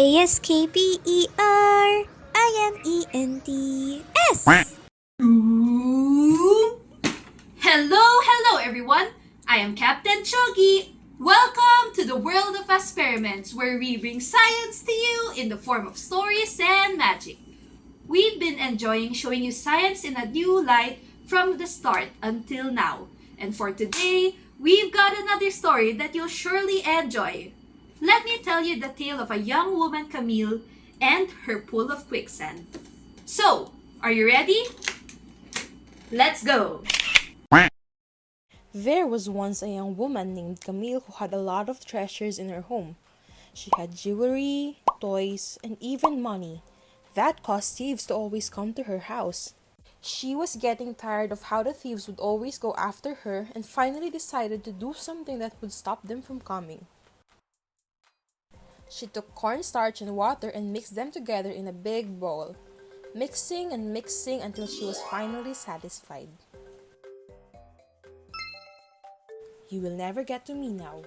ASKperiments. Hello everyone! I am Captain Chogi. Welcome to the world of ASKperiments, where we bring science to you in the form of stories and magic. We've been enjoying showing you science in a new light from the start until now. And for today, we've got another story that you'll surely enjoy. Let me tell you the tale of a young woman, Camille, and her pool of quicksand. So, are you ready? Let's go! There was once a young woman named Camille who had a lot of treasures in her home. She had jewelry, toys, and even money. That caused thieves to always come to her house. She was getting tired of how the thieves would always go after her and finally decided to do something that would stop them from coming. She took cornstarch and water and mixed them together in a big bowl, mixing and mixing until she was finally satisfied. "You will never get to me now,"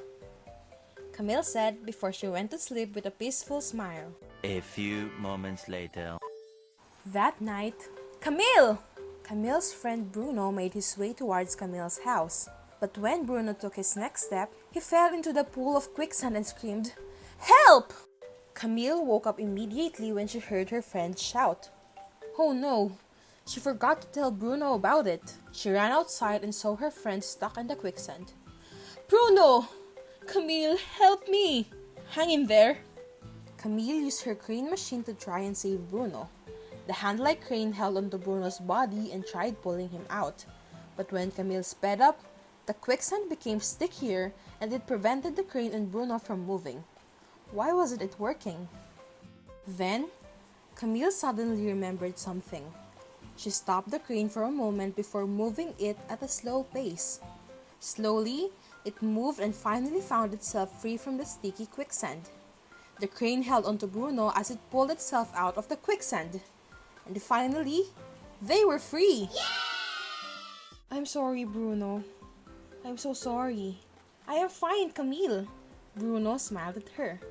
Camille said before she went to sleep with a peaceful smile. A few moments later. That night, Camille's friend Bruno made his way towards Camille's house. But when Bruno took his next step, he fell into the pool of quicksand and screamed, "Help!" Camille woke up immediately when she heard her friend shout. Oh no! She forgot to tell Bruno about it. She ran outside and saw her friend stuck in the quicksand. "Bruno! Camille, help me! Hang in there!" Camille used her crane machine to try and save Bruno. The hand-like crane held onto Bruno's body and tried pulling him out. But when Camille sped up, the quicksand became stickier and it prevented the crane and Bruno from moving. Why wasn't it working? Then, Camille suddenly remembered something. She stopped the crane for a moment before moving it at a slow pace. Slowly, it moved and finally found itself free from the sticky quicksand. The crane held onto Bruno as it pulled itself out of the quicksand. And finally, they were free! "I'm sorry, Bruno. I'm so sorry." "I am fine, Camille." Bruno smiled at her.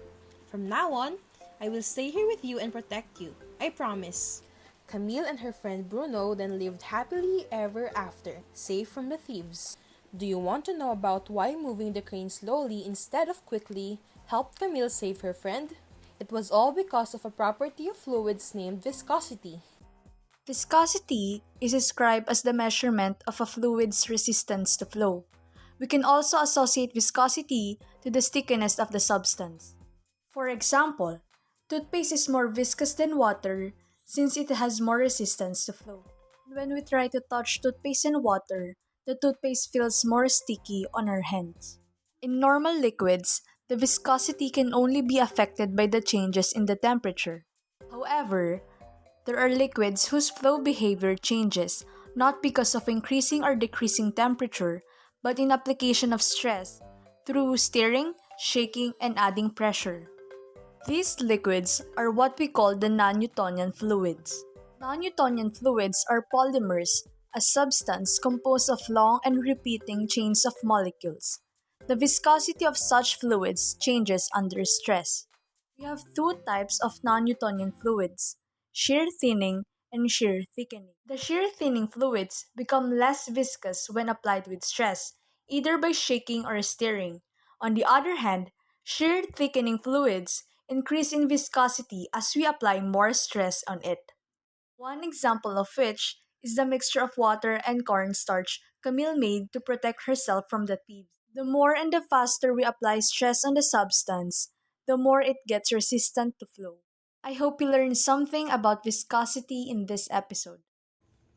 "From now on, I will stay here with you and protect you. I promise." Camille and her friend Bruno then lived happily ever after, safe from the thieves. Do you want to know about why moving the crane slowly instead of quickly helped Camille save her friend? It was all because of a property of fluids named viscosity. Viscosity is described as the measurement of a fluid's resistance to flow. We can also associate viscosity to the stickiness of the substance. For example, toothpaste is more viscous than water since it has more resistance to flow. When we try to touch toothpaste in water, the toothpaste feels more sticky on our hands. In normal liquids, the viscosity can only be affected by the changes in the temperature. However, there are liquids whose flow behavior changes not because of increasing or decreasing temperature, but in application of stress through stirring, shaking, and adding pressure. These liquids are what we call the non-Newtonian fluids. Non-Newtonian fluids are polymers, a substance composed of long and repeating chains of molecules. The viscosity of such fluids changes under stress. We have two types of non-Newtonian fluids: shear thinning and shear thickening. The shear thinning fluids become less viscous when applied with stress, either by shaking or stirring. On the other hand, shear thickening fluids increase in viscosity as we apply more stress on it. One example of which is the mixture of water and cornstarch Camille made to protect herself from the thieves. The more and the faster we apply stress on the substance, the more it gets resistant to flow. I hope you learned something about viscosity in this episode.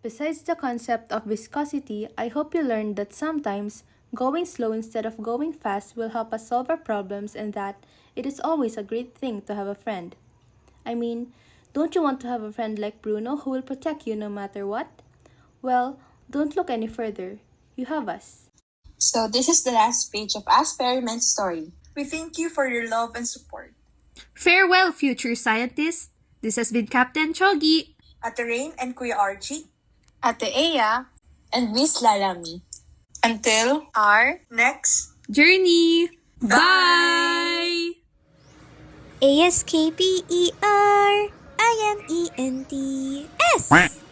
Besides the concept of viscosity, I hope you learned that sometimes going slow instead of going fast will help us solve our problems and that it is always a great thing to have a friend. I mean, don't you want to have a friend like Bruno who will protect you no matter what? Well, don't look any further. You have us. So this is the last page of ASKperiments story. We thank you for your love and support. Farewell, future scientists! This has been Captain Chogi. Ate Rain and Kuya Archie. Ate Aya and Miss Lalami. Until Our next Journey! Bye! Bye! ASKperiments.